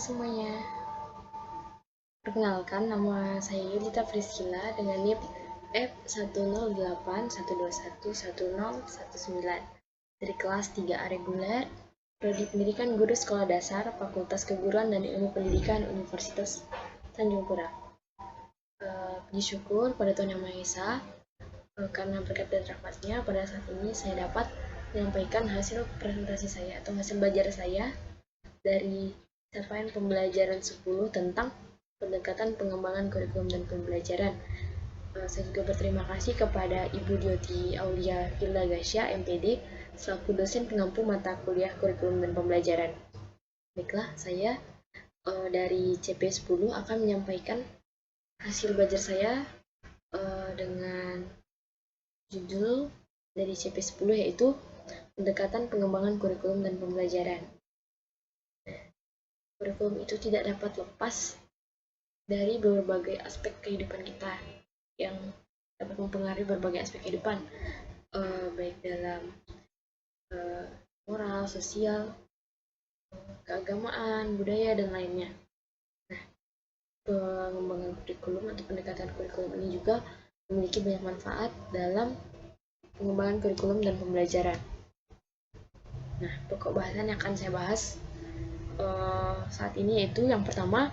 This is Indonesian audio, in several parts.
semuanya, perkenalkan nama saya Yulita Friskila dengan NIP F10812110119 dari kelas 3A reguler, Prodi Pendidikan Guru Sekolah Dasar, Fakultas Keguruan dan Ilmu Pendidikan Universitas Tanjung Pura. Puji syukur pada Tuhan Yang Maha Esa, karena berkat dan rahmatnya pada saat ini saya dapat menyampaikan hasil presentasi saya atau hasil belajar saya dari capaian pembelajaran 10 tentang pendekatan pengembangan kurikulum dan pembelajaran. Saya juga berterima kasih kepada Ibu Dioti Aulia Hilda Gasya, MPD, selaku dosen pengampu mata kuliah kurikulum dan pembelajaran. Baiklah, saya dari CP10 akan menyampaikan hasil belajar saya dengan judul dari CP10 yaitu pendekatan pengembangan kurikulum dan pembelajaran. Kurikulum itu tidak dapat lepas dari berbagai aspek kehidupan kita yang dapat mempengaruhi berbagai aspek kehidupan, baik dalam moral, sosial, keagamaan, budaya, dan lainnya. Nah, pengembangan kurikulum atau pendekatan kurikulum ini juga memiliki banyak manfaat dalam pengembangan kurikulum dan pembelajaran. Nah, pokok bahasan yang akan saya bahas saat ini yaitu yang pertama,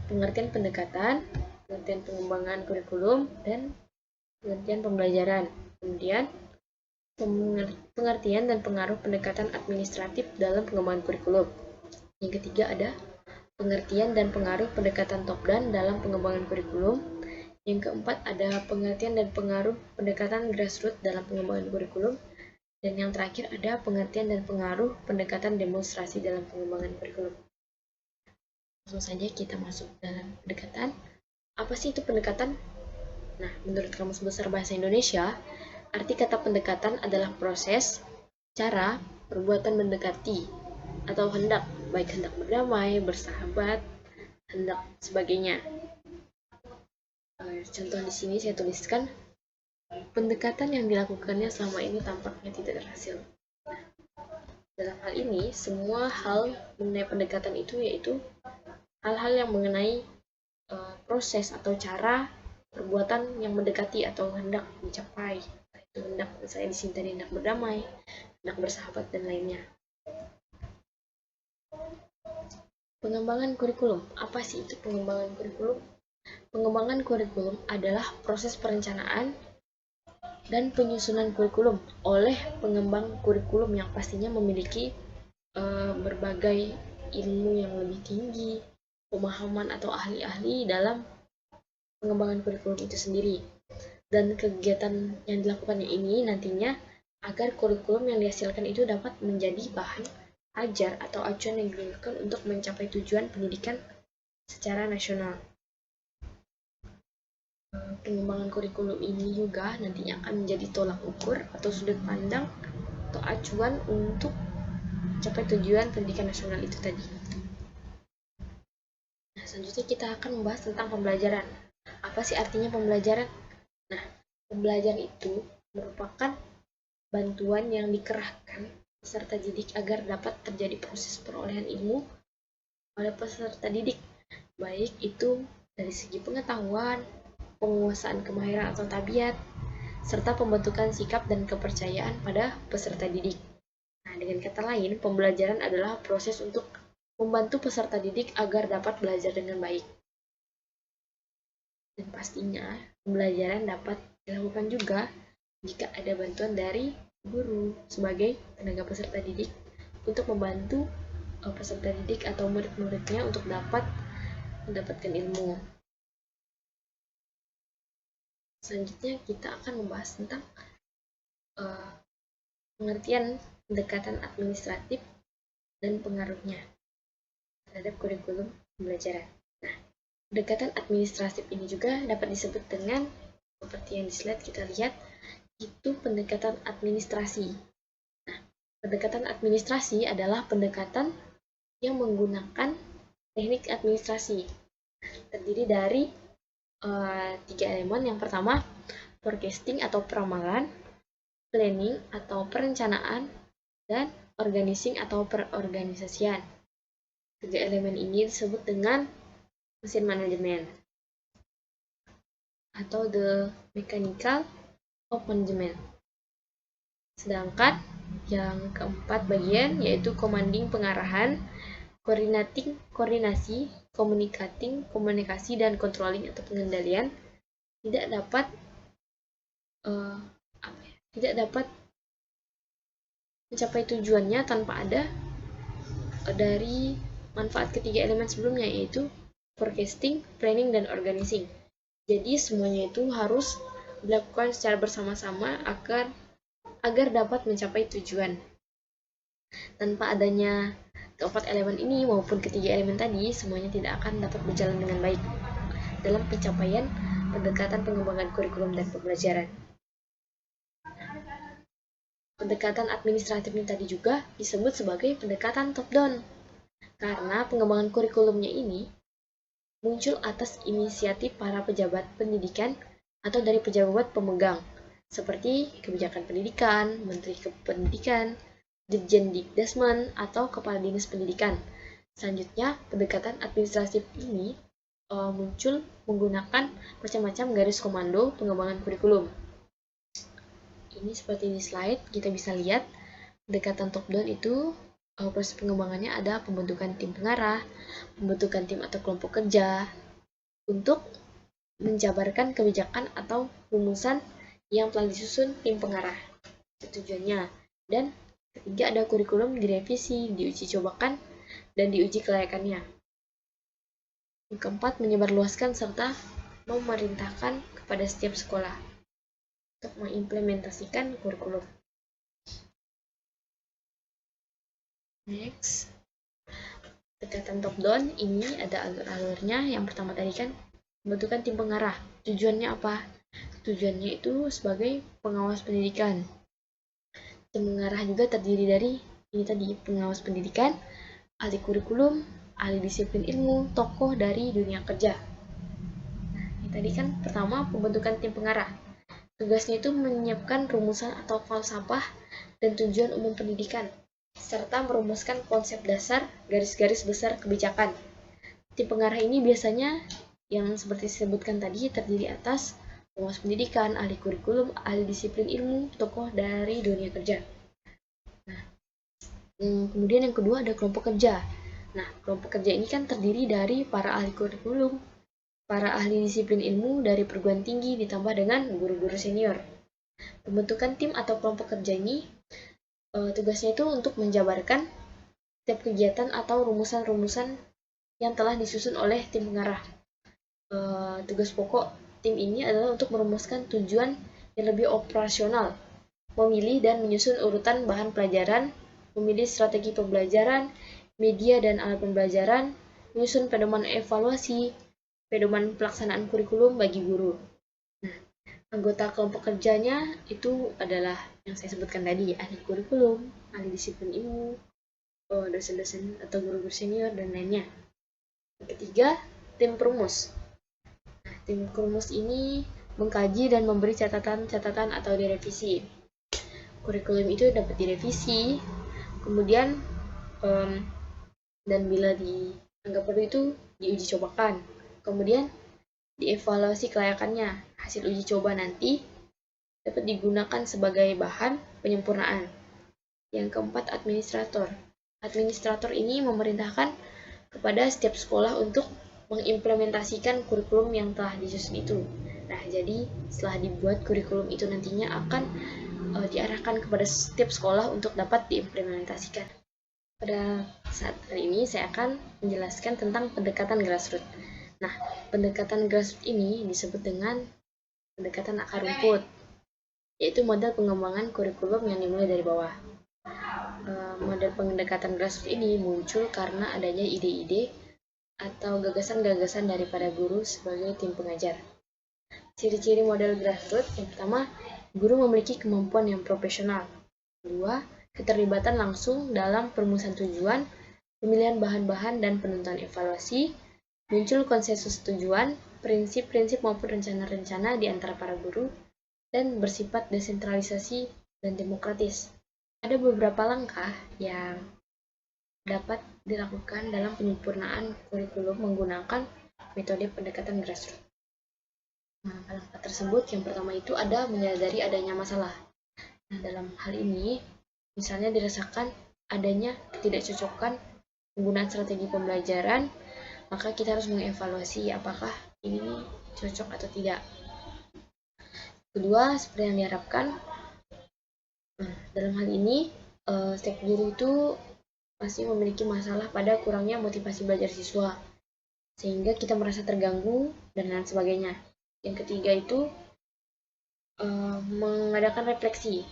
pengertian pendekatan, pengertian pengembangan kurikulum, dan pengertian pembelajaran. Kemudian, pengertian dan pengaruh pendekatan administratif dalam pengembangan kurikulum. Yang ketiga ada pengertian dan pengaruh pendekatan top-down dalam pengembangan kurikulum. Yang keempat ada pengertian dan pengaruh pendekatan grassroots dalam pengembangan kurikulum. Dan yang terakhir ada pengertian dan pengaruh pendekatan demonstrasi dalam pengembangan kurikulum. Langsung saja kita masuk dalam pendekatan. Apa sih itu pendekatan? Nah, menurut Kamus Besar Bahasa Indonesia, arti kata pendekatan adalah proses, cara, perbuatan mendekati, atau hendak, baik hendak berdamai, bersahabat, hendak sebagainya. Contoh di sini saya tuliskan, pendekatan yang dilakukannya selama ini tampaknya tidak berhasil. Dalam hal ini, semua hal mengenai pendekatan itu yaitu hal-hal yang mengenai proses atau cara perbuatan yang mendekati atau hendak mencapai. Itu hendak, misalnya di sini tadi hendak berdamai, hendak bersahabat, dan lainnya. Pengembangan kurikulum. Apa sih itu pengembangan kurikulum? Pengembangan kurikulum adalah proses perencanaan dan penyusunan kurikulum oleh pengembang kurikulum yang pastinya memiliki berbagai ilmu yang lebih tinggi, pemahaman atau ahli-ahli dalam pengembangan kurikulum itu sendiri. Dan kegiatan yang dilakukannya ini nantinya agar kurikulum yang dihasilkan itu dapat menjadi bahan ajar atau acuan yang digunakan untuk mencapai tujuan pendidikan secara nasional. Pengembangan kurikulum ini juga nantinya akan menjadi tolak ukur atau sudut pandang atau acuan untuk mencapai tujuan pendidikan nasional itu tadi. Nah, selanjutnya kita akan membahas tentang pembelajaran. Apa sih artinya pembelajaran? Nah, pembelajaran itu merupakan bantuan yang dikerahkan peserta didik agar dapat terjadi proses perolehan ilmu oleh peserta didik, baik itu dari segi pengetahuan, penguasaan kemahiran atau tabiat, serta pembentukan sikap dan kepercayaan pada peserta didik. Nah, dengan kata lain, pembelajaran adalah proses untuk membantu peserta didik agar dapat belajar dengan baik. Dan pastinya, pembelajaran dapat dilakukan juga jika ada bantuan dari guru sebagai tenaga peserta didik untuk membantu peserta didik atau murid-muridnya untuk dapat mendapatkan ilmu. Selanjutnya kita akan membahas tentang pengertian pendekatan administratif dan pengaruhnya terhadap kurikulum pembelajaran. Nah, pendekatan administratif ini juga dapat disebut dengan, seperti yang di slide kita lihat, itu pendekatan administrasi. Nah, pendekatan administrasi adalah pendekatan yang menggunakan teknik administrasi. Terdiri dari 3 elemen. Yang pertama, forecasting atau peramalan, planning atau perencanaan, dan organizing atau perorganisasian. Tiga elemen ini disebut dengan mesin manajemen atau the mechanical of management. Sedangkan yang keempat bagian yaitu commanding pengarahan, coordinating koordinasi, komunikasi dan controlling atau pengendalian tidak dapat mencapai tujuannya tanpa ada dari manfaat ketiga elemen sebelumnya, yaitu forecasting, planning, dan organizing. Jadi semuanya itu harus dilakukan secara bersama-sama agar dapat mencapai tujuan. Tanpa adanya keempat elemen ini maupun ketiga elemen tadi, semuanya tidak akan dapat berjalan dengan baik dalam pencapaian pendekatan pengembangan kurikulum dan pembelajaran. Pendekatan administratif ini tadi juga disebut sebagai pendekatan top-down, karena pengembangan kurikulumnya ini muncul atas inisiatif para pejabat pendidikan atau dari pejabat pemegang, seperti kebijakan pendidikan, menteri pendidikan, dirjen dikdasmen, atau kepala dinas pendidikan. Selanjutnya, pendekatan administratif ini muncul menggunakan macam-macam garis komando pengembangan kurikulum. Ini seperti di slide, kita bisa lihat pendekatan top-down itu proses pengembangannya ada pembentukan tim pengarah, pembentukan tim atau kelompok kerja untuk menjabarkan kebijakan atau rumusan yang telah disusun tim pengarah. Tujuannya. Dan ketiga ada kurikulum direvisi, diuji cobakan, dan diuji kelayakannya. Yang keempat, menyebarluaskan serta memerintahkan kepada setiap sekolah untuk mengimplementasikan kurikulum. Next, pendekatan top-down ini ada alur-alurnya. Yang pertama tadi kan pembentukan tim pengarah. Tujuannya apa? Tujuannya itu sebagai pengawas pendidikan. Tim pengarah juga terdiri dari ini tadi, pengawas pendidikan, ahli kurikulum, ahli disiplin ilmu, tokoh dari dunia kerja. Nah, ini tadi kan pertama pembentukan tim pengarah. Tugasnya itu menyiapkan rumusan atau falsafah dan tujuan umum pendidikan, serta merumuskan konsep dasar, garis-garis besar kebijakan. Tim pengarah ini biasanya yang seperti disebutkan tadi terdiri atas pengawas pendidikan, ahli kurikulum, ahli disiplin ilmu, tokoh dari dunia kerja. Nah, kemudian yang kedua ada kelompok kerja. Nah, kelompok kerja ini kan terdiri dari para ahli kurikulum, para ahli disiplin ilmu dari perguruan tinggi ditambah dengan guru-guru senior. Pembentukan tim atau kelompok kerja ini tugasnya itu untuk menjabarkan setiap kegiatan atau rumusan-rumusan yang telah disusun oleh tim pengarah. Tugas pokok tim ini adalah untuk merumuskan tujuan yang lebih operasional, memilih dan menyusun urutan bahan pelajaran, memilih strategi pembelajaran, media dan alat pembelajaran, menyusun pedoman evaluasi, pedoman pelaksanaan kurikulum bagi guru. Nah, anggota kelompok kerjanya itu adalah yang saya sebutkan tadi, ahli kurikulum, ahli disiplin ilmu, dosen-dosen atau guru-guru senior, dan lainnya. Yang ketiga, tim perumus. Nah, tim perumus ini mengkaji dan memberi catatan-catatan atau direvisi. Kurikulum itu dapat direvisi, kemudian dan bila dianggap perlu itu diuji cobakan. Kemudian dievaluasi kelayakannya. Hasil uji coba nanti dapat digunakan sebagai bahan penyempurnaan. Yang keempat, administrator. Administrator ini memerintahkan kepada setiap sekolah untuk mengimplementasikan kurikulum yang telah disusun itu. Nah, jadi setelah dibuat kurikulum itu nantinya akan diarahkan kepada setiap sekolah untuk dapat diimplementasikan. Pada saat hari ini saya akan menjelaskan tentang pendekatan grassroots. Nah, pendekatan grassroots ini disebut dengan pendekatan akar rumput, yaitu model pengembangan kurikulum yang dimulai dari bawah. Model pendekatan grassroots ini muncul karena adanya ide-ide atau gagasan-gagasan dari para guru sebagai tim pengajar. Ciri-ciri model grassroots: yang pertama, guru memiliki kemampuan yang profesional. Kedua, keterlibatan langsung dalam perumusan tujuan, pemilihan bahan-bahan dan penentuan evaluasi. Muncul konsensus tujuan, prinsip-prinsip maupun rencana-rencana di antara para guru, dan bersifat desentralisasi dan demokratis. Ada beberapa langkah yang dapat dilakukan dalam penyempurnaan kurikulum menggunakan metode pendekatan grassroots. Nah, langkah tersebut yang pertama itu ada menyadari adanya masalah. Nah, dalam hal ini, misalnya dirasakan adanya ketidakcocokan penggunaan strategi pembelajaran, maka kita harus mengevaluasi apakah ini cocok atau tidak. Kedua, seperti yang diharapkan, dalam hal ini, setiap guru itu pasti memiliki masalah pada kurangnya motivasi belajar siswa, sehingga kita merasa terganggu, dan lain sebagainya. Yang ketiga itu, mengadakan refleksi.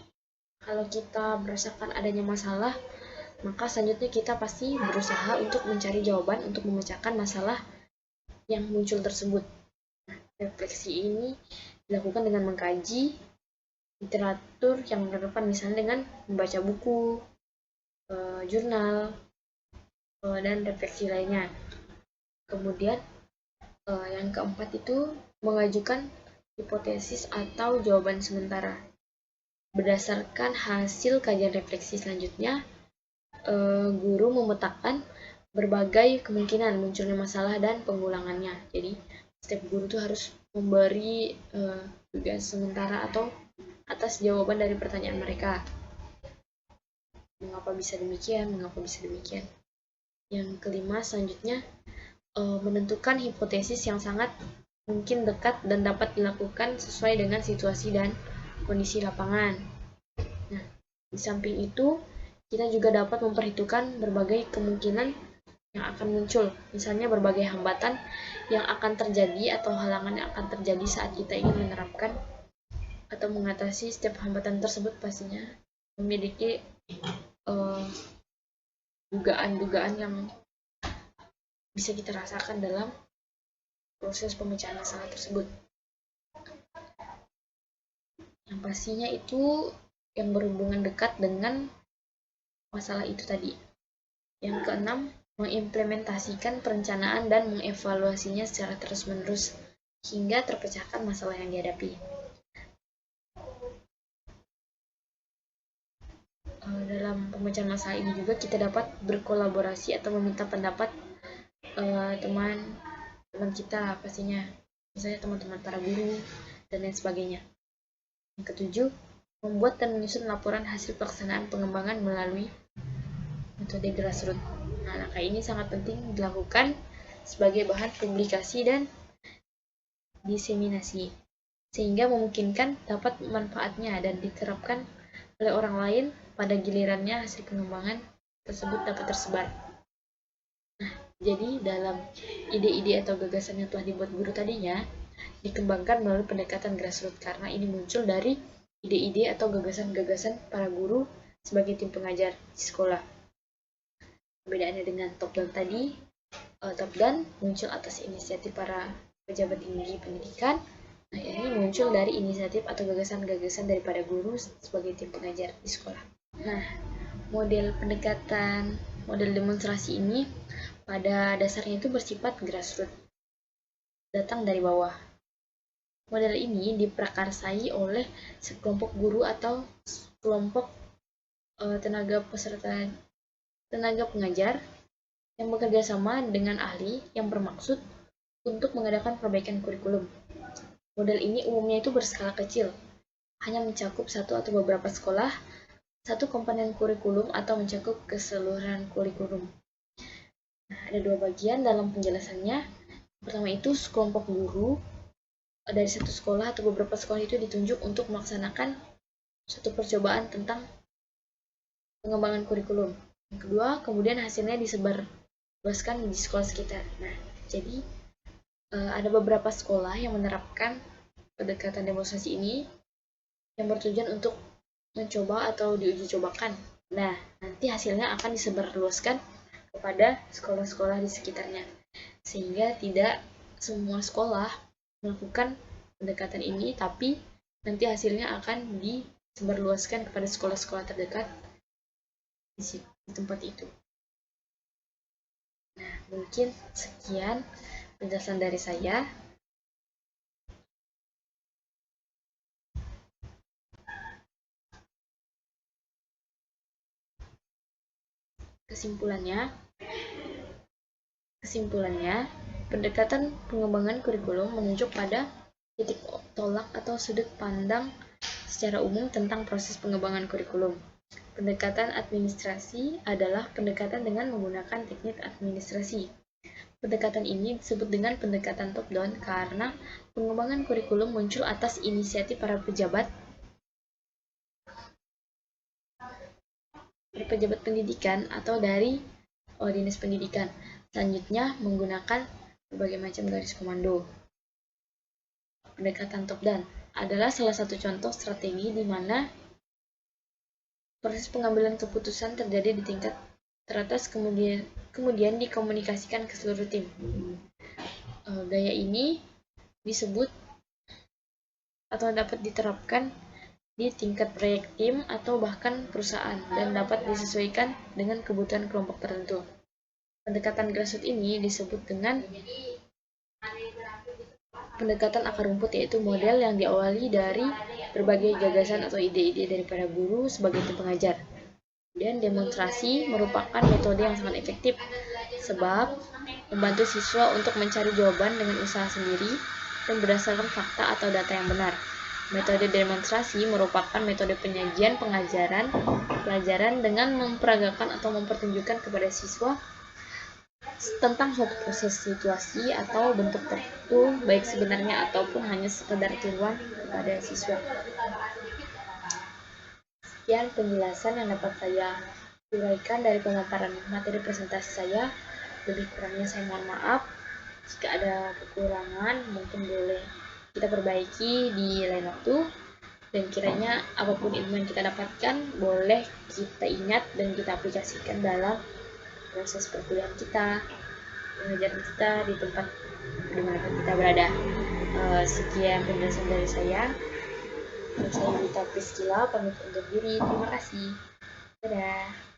Kalau kita merasakan adanya masalah, maka selanjutnya kita pasti berusaha untuk mencari jawaban untuk memecahkan masalah yang muncul tersebut. Nah, refleksi ini dilakukan dengan mengkaji literatur yang relevan, misalnya dengan membaca buku, jurnal, dan refleksi lainnya. Kemudian yang keempat itu mengajukan hipotesis atau jawaban sementara. Berdasarkan hasil kajian refleksi selanjutnya, guru memetakan berbagai kemungkinan munculnya masalah dan pengulangannya. Jadi setiap guru tuh harus memberi tugas sementara atau atas jawaban dari pertanyaan mereka. Mengapa bisa demikian? Mengapa bisa demikian? Yang kelima selanjutnya, menentukan hipotesis yang sangat mungkin dekat dan dapat dilakukan sesuai dengan situasi dan kondisi lapangan. Nah, di samping itu, kita juga dapat memperhitungkan berbagai kemungkinan yang akan muncul, misalnya berbagai hambatan yang akan terjadi atau halangan yang akan terjadi saat kita ingin menerapkan atau mengatasi setiap hambatan tersebut. Pastinya memiliki dugaan-dugaan yang bisa kita rasakan dalam proses pemecahan masalah tersebut. Yang pastinya itu yang berhubungan dekat dengan masalah itu tadi. Yang keenam, mengimplementasikan perencanaan dan mengevaluasinya secara terus-menerus hingga terpecahkan masalah yang dihadapi. Dalam pemecahan masalah ini juga kita dapat berkolaborasi atau meminta pendapat teman kita pastinya, misalnya teman-teman para guru dan lain sebagainya. Yang ketujuh, membuat dan menyusun laporan hasil pelaksanaan pengembangan melalui metode grassroots. Nah, langkah ini sangat penting dilakukan sebagai bahan publikasi dan diseminasi, sehingga memungkinkan dapat manfaatnya dan diterapkan oleh orang lain pada gilirannya hasil pengembangan tersebut dapat tersebar. Nah, jadi dalam ide-ide atau gagasan yang telah dibuat guru tadinya dikembangkan melalui pendekatan grassroots karena ini muncul dari ide-ide atau gagasan-gagasan para guru sebagai tim pengajar di sekolah. Perbedaannya dengan top down tadi, top down muncul atas inisiatif para pejabat tinggi pendidikan. Nah, ini muncul dari inisiatif atau gagasan-gagasan daripada guru sebagai tim pengajar di sekolah. Nah, model demonstrasi ini pada dasarnya itu bersifat grassroots, datang dari bawah. Model ini diprakarsai oleh sekelompok guru atau kelompok tenaga pengajar yang bekerja sama dengan ahli yang bermaksud untuk mengadakan perbaikan kurikulum. Model ini umumnya itu berskala kecil, hanya mencakup satu atau beberapa sekolah, satu komponen kurikulum, atau mencakup keseluruhan kurikulum. Nah, ada dua bagian dalam penjelasannya. Pertama itu, sekelompok guru dari satu sekolah atau beberapa sekolah itu ditunjuk untuk melaksanakan suatu percobaan tentang pengembangan kurikulum. Yang kedua, kemudian hasilnya disebarluaskan di sekolah sekitar. Nah, jadi ada beberapa sekolah yang menerapkan pendekatan demonstrasi ini yang bertujuan untuk mencoba atau diuji cobakan. Nah, nanti hasilnya akan disebarluaskan kepada sekolah-sekolah di sekitarnya, sehingga tidak semua sekolah melakukan pendekatan ini, tapi nanti hasilnya akan disebarluaskan kepada sekolah-sekolah terdekat di tempat itu. Nah, mungkin sekian penjelasan dari saya. Kesimpulannya, pendekatan pengembangan kurikulum menunjuk pada titik tolak atau sudut pandang secara umum tentang proses pengembangan kurikulum. Pendekatan administrasi adalah pendekatan dengan menggunakan teknik administrasi. Pendekatan ini disebut dengan pendekatan top-down karena pengembangan kurikulum muncul atas inisiatif para pejabat pendidikan atau dari dinas pendidikan. Selanjutnya, menggunakan berbagai macam garis komando. Pendekatan top-down adalah salah satu contoh strategi di mana proses pengambilan keputusan terjadi di tingkat teratas kemudian dikomunikasikan ke seluruh tim. Gaya ini disebut atau dapat diterapkan di tingkat proyek tim atau bahkan perusahaan dan dapat disesuaikan dengan kebutuhan kelompok tertentu. Pendekatan grassroots ini disebut dengan pendekatan akar rumput, yaitu model yang diawali dari berbagai gagasan atau ide-ide dari para guru sebagai tim pengajar. Dan demonstrasi merupakan metode yang sangat efektif sebab membantu siswa untuk mencari jawaban dengan usaha sendiri dan berdasarkan fakta atau data yang benar. Metode demonstrasi merupakan metode penyajian pelajaran dengan memperagakan atau mempertunjukkan kepada siswa tentang suatu proses, situasi, atau bentuk tertentu, baik sebenarnya ataupun hanya sekedar tiruan kepada siswa. Sekian penjelasan yang dapat saya uraikan dari pemaparan materi presentasi saya. Lebih kurangnya saya mohon maaf. Jika ada kekurangan, mungkin boleh kita perbaiki di lain waktu. Dan kiranya apapun ilmu yang kita dapatkan, boleh kita ingat dan kita aplikasikan dalam proses perkuliahan kita, pengajaran kita di tempat dimanapun kita berada. Sekian penjelasan dari saya. Saya Wita Priscila, pamit undur diri. Terima kasih. Dadah.